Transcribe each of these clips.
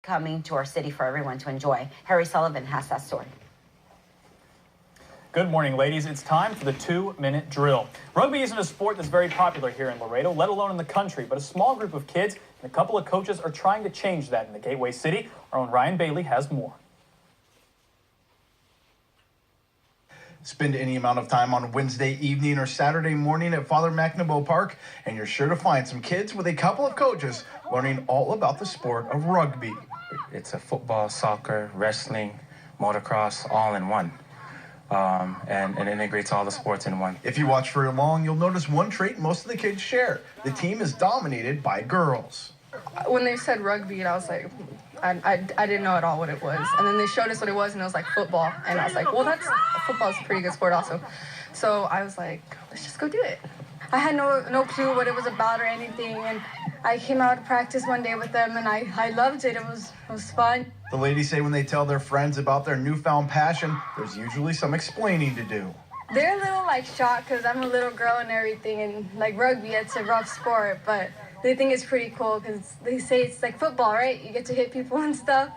coming to our city for everyone to enjoy. Harry Sullivan has that story. Good morning, ladies. It's time for the 2-minute drill. Rugby isn't a sport that's very popular here in Laredo, let alone in the country, but a small group of kids and a couple of coaches are trying to change that in the Gateway City. Our own Ryan Bailey has more. Spend any amount of time on Wednesday evening or Saturday morning at Father McNaboe Park, and you're sure to find some kids with a couple of coaches learning all about the sport of rugby. It's a football, soccer, wrestling, motocross, all in one. And it integrates all the sports in one. If you watch very long, you'll notice one trait most of the kids share. The team is dominated by girls. When they said rugby, I was like, I didn't know at all what it was. And then they showed us what it was, and it was like football. And I was like, well, football's a pretty good sport also. So I was like, let's just go do it. I had no clue what it was about or anything, and I came out to practice one day with them, and I loved it. It was fun. The ladies say when they tell their friends about their newfound passion, there's usually some explaining to do. They're a little like shocked because I'm a little girl and everything, and like rugby, it's a rough sport, but they think it's pretty cool because they say it's like football, right? You get to hit people and stuff.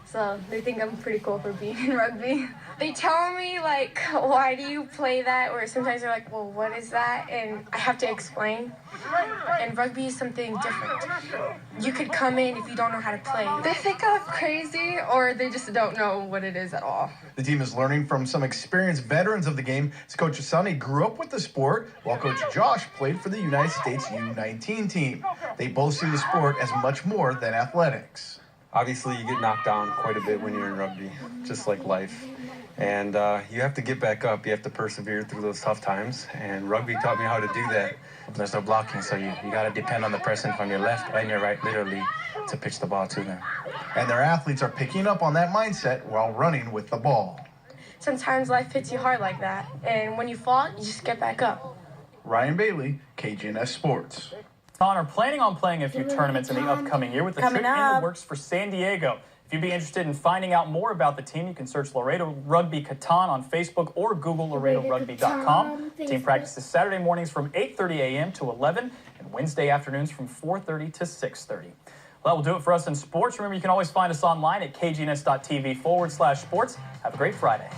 So they think I'm pretty cool for being in rugby. They tell me, like, why do you play that? Or sometimes they're like, well, what is that? And I have to explain. And rugby is something different. You could come in if you don't know how to play. They think I'm crazy, or they just don't know what it is at all. The team is learning from some experienced veterans of the game. As Coach Asani grew up with the sport, while Coach Josh played for the United States U19 team. They both see the sport as much more than athletics. Obviously, you get knocked down quite a bit when you're in rugby, just like life. And you have to get back up. You have to persevere through those tough times. And rugby taught me how to do that. There's no blocking, so you got to depend on the person from your left and your right, literally, to pitch the ball to them. And their athletes are picking up on that mindset while running with the ball. Sometimes life hits you hard like that. And when you fall, you just get back up. Ryan Bailey, KGNS Sports. Are planning on playing a few tournaments in the upcoming year with the trip in the works for San Diego. If you'd be interested in finding out more about the team, you can search Laredo Rugby Catan on Facebook or Google LaredoRugby.com. The team practices Saturday mornings from 8:30 a.m. to 11 and Wednesday afternoons from 4:30 to 6:30. Well, that will do it for us in sports. Remember, you can always find us online at kgns.tv/sports. Have a great Friday.